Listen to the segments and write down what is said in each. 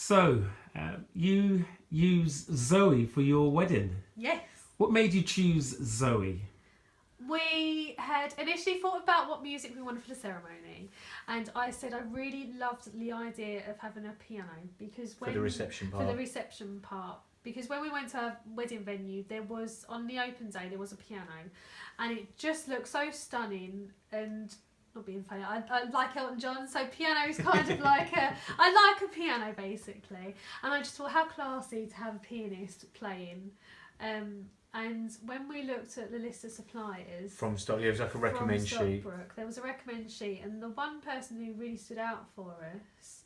So, you use Zoe for your wedding. Yes. What made you choose Zoe? We had initially thought about what music we wanted for the ceremony, and I said I really loved the idea of having a piano because For the reception part. Because when we went to our wedding venue, there was, on the open day, there was a piano, and it just looked so stunning. And not being funny, I like Elton John, so piano is kind of like I like a piano basically, and I just thought how classy to have a pianist playing. And when we looked at the list of suppliers from Stock, it was like a recommend sheet. There was a recommend sheet, and the one person who really stood out for us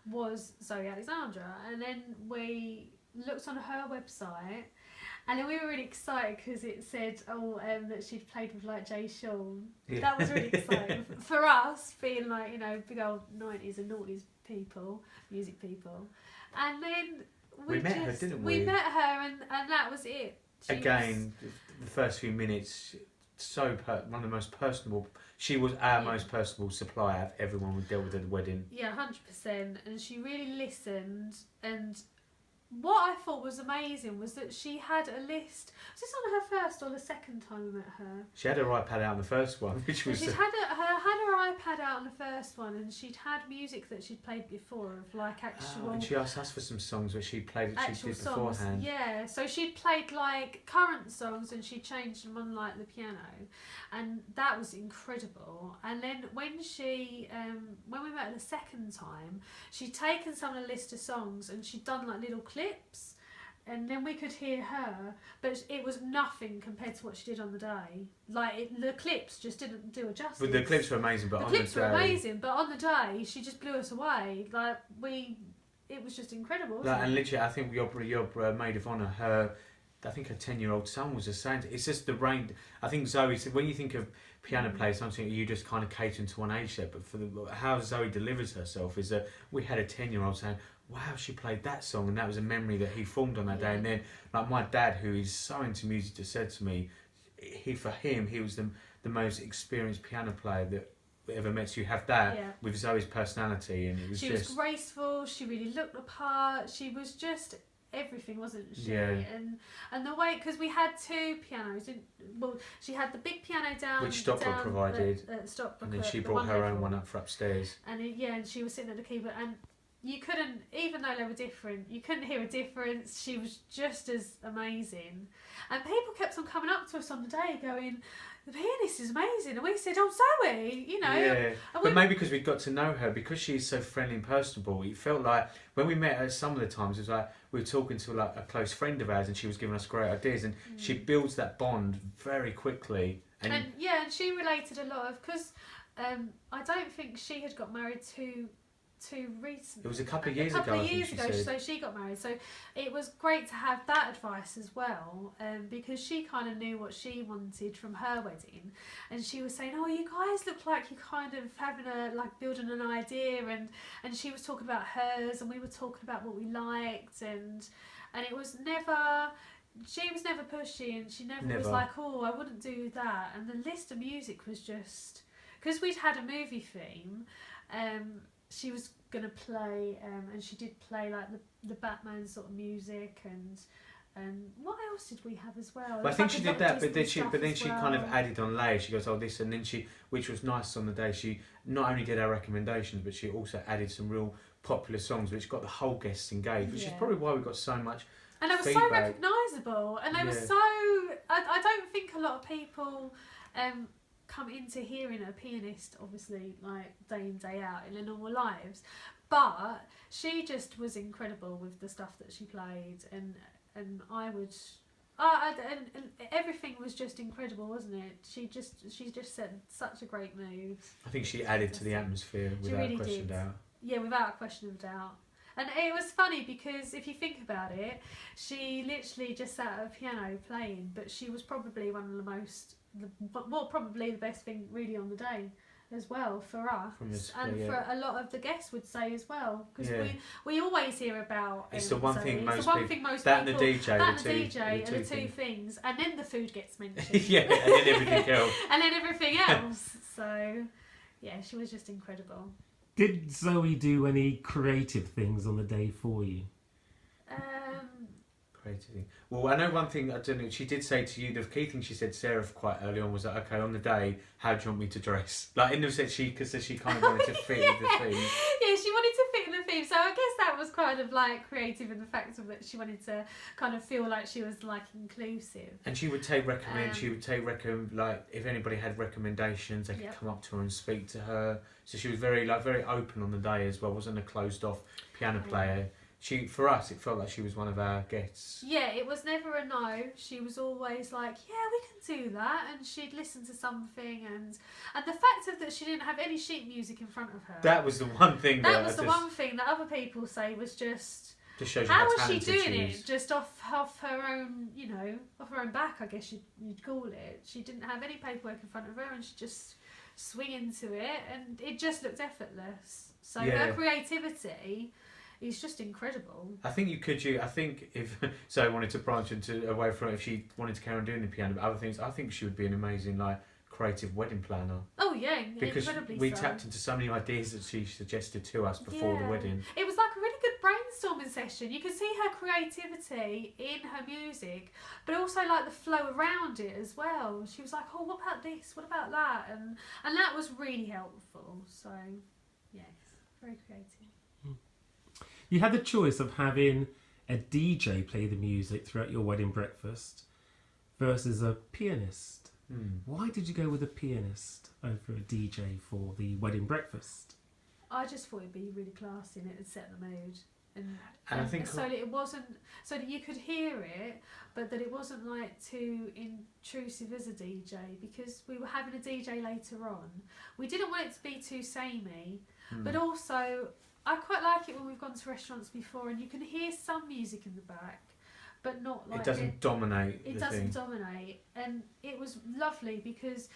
was Zoe Alexandria. And then we looked on her website, and then we were really excited because it said, that she'd played with like Jay Sean. Yeah. That was really exciting for us, being like, you know, big old 90s and noughties people, music people. And then we met her, didn't we? We met her, and that was it. The first few minutes, one of the most personable. She was our most personable supplier of everyone we dealt with at the wedding. Yeah, 100%. And she really listened. And what I thought was amazing was that she had a list. Was this on her first or the second time we met her? She had her iPad out on the first one, which was. She'd had her iPad out on the first one, and she'd had music that she'd played before of like actual. And she asked us for some songs that she played that she did songs, beforehand. Yeah, so she'd played like current songs and she changed them on like the piano, and that was incredible. And then when she, when we met her the second time, she'd taken some of the list of songs and she'd done like little clips, and then we could hear her, but it was nothing compared to what she did on the day. Like the clips just didn't do justice. But the clips were amazing, but on the day, on the day she just blew us away. Like it was just incredible. Wasn't it? And literally, I think your maid of honour, I think her 10-year-old son was just saying, it's just the range. I think Zoe said, when you think of piano players, something you just kind of catering to one age there, but for how Zoe delivers herself is that we had a 10-year-old saying, wow, she played that song, and that was a memory that he formed on that day. And then, like my dad, who is so into music, just said to me, he was the most experienced piano player that ever met. So you have that with Zoe's personality, and it was she was graceful. She really looked the part. She was just everything, wasn't she? Yeah. And the way, because we had two pianos. She had the big piano down, which Stockbrook provided, Stockbrook, and then she brought her own one up for upstairs. And and she was sitting at the keyboard, and you couldn't, even though they were different, you couldn't hear a difference. She was just as amazing. And people kept on coming up to us on the day going, the pianist is amazing. And we said, oh, Zoe, you know. Yeah, but maybe because we got to know her, because she's so friendly and personable, it felt like when we met her some of the times, it was like we were talking to like a close friend of ours, and she was giving us great ideas, and she builds that bond very quickly. And she related a lot of, because I don't think she had got married too recent. It was a couple of years ago. So she got married. So it was great to have that advice as well, because she kind of knew what she wanted from her wedding, and she was saying, "Oh, you guys look like you're kind of having building an idea," and she was talking about hers, and we were talking about what we liked, and it was never. She was never pushy, and she never was like, "Oh, I wouldn't do that." And the list of music was just because we'd had a movie theme. She was going to play, and she did play like the Batman sort of music, and what else did we have as well? Well, I think she did that, but then she kind of added on layers. She goes, oh, this, and then which was nice on the day, she not only did our recommendations, but she also added some real popular songs, which got the whole guests engaged, which is probably why we got so much. And they were so recognisable, and they were so. I don't think a lot of people come into hearing a pianist, obviously, like day in day out in their normal lives, but she just was incredible with the stuff that she played, and everything was just incredible, wasn't it? She just set such a great mood. I think she added to the atmosphere without a question of doubt. Yeah, without a question of doubt. And it was funny because if you think about it, she literally just sat at a piano playing, but she was probably one of probably the best thing really on the day as well for us, for a lot of the guests would say as well, because we always hear about it's the one thing most people, that and the DJ are the two things, and then the food gets mentioned. and then everything else. And then everything else. So yeah, she was just incredible. Did Zoe do any creative things on the day for you? Creative thing. Well, I know one thing, I don't know, she did say to you, the key thing she said to Sarah quite early on was like, okay, on the day, how do you want me to dress? Like, in the sense, because she kind of wanted to fit with the theme. Yeah, she wanted to fit in the theme, so I guess that was kind of like creative in the fact of that she wanted to kind of feel like she was like inclusive. And she would take like, if anybody had recommendations, they could come up to her and speak to her. So she was very open on the day as well, wasn't a closed off piano player. For us, it felt like she was one of our guests. Yeah, it was never a no. She was always like, yeah, we can do that, and she'd listen to something, and the fact of that she didn't have any sheet music in front of her. That was the one thing. One thing that other people say was just. Shows you how how was she talented doing she is. it? Just off her own, off her own back, I guess you'd call it. She didn't have any paperwork in front of her, and she just swing into it, and it just looked effortless. So her creativity. He's just incredible. I think if Zoe wanted to branch away from it, if she wanted to carry on doing the piano, but other things, I think she would be an amazing creative wedding planner. Oh yeah, because incredibly we so. tapped into so many ideas that she suggested to us before the wedding. It was like a really good brainstorming session. You could see her creativity in her music, but also like the flow around it as well. She was like, "Oh, what about this? What about that?" And that was really helpful. So, yes, very creative. You had the choice of having a DJ play the music throughout your wedding breakfast versus a pianist. Why did you go with a pianist over a DJ for the wedding breakfast? I just thought it'd be really classy and it would set the mood. And I think so that it wasn't, so that you could hear it, but that it wasn't like too intrusive as a DJ, because we were having a DJ later on. We didn't want it to be too samey, but also I quite like it when we've gone to restaurants before and you can hear some music in the back, but not like it doesn't dominate. It doesn't dominate, and it was lovely because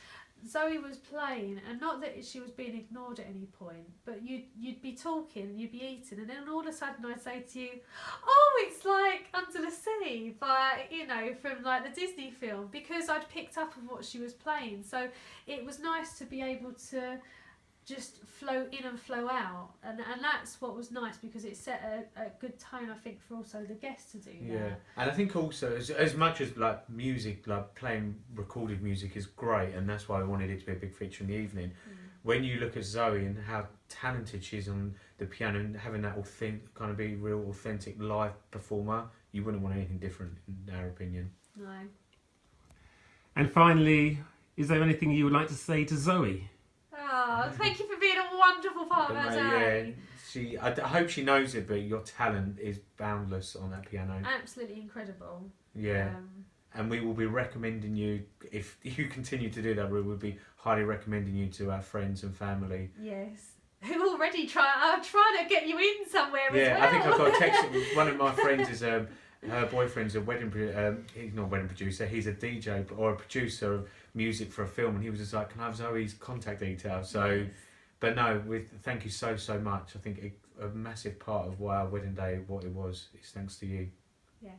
Zoe was playing, and not that she was being ignored at any point, but you'd be talking and you'd be eating, and then all of a sudden I'd say to you, "Oh, it's like Under the Sea," by from like the Disney film, because I'd picked up on what she was playing. So it was nice to be able to just flow in and flow out, and that's what was nice, because it set a good tone, I think, for also the guests to do that. And I think also as much as like music, like playing recorded music is great, and that's why I wanted it to be a big feature in the evening. When you look at Zoe and how talented she is on the piano, and having that kind of be real authentic live performer, you wouldn't want anything different in our opinion. No. And finally, is there anything you would like to say to Zoe? Oh, thank you for being a wonderful part of our day. I hope she knows it, but your talent is boundless on that piano. Absolutely incredible. And we will be recommending you, if you continue to do that, we would be highly recommending you to our friends and family. Yes. Who already I'm trying to get you in somewhere as well. Yeah, I think I've got a text. One of my friends is her boyfriend's a he's not a wedding producer, he's a DJ or a producer of music for a film, and he was just like, "Can I have Zoe's contact details?" So, but no, thank you so much. I think a massive part of why our wedding day, what it was, is thanks to you. Yes.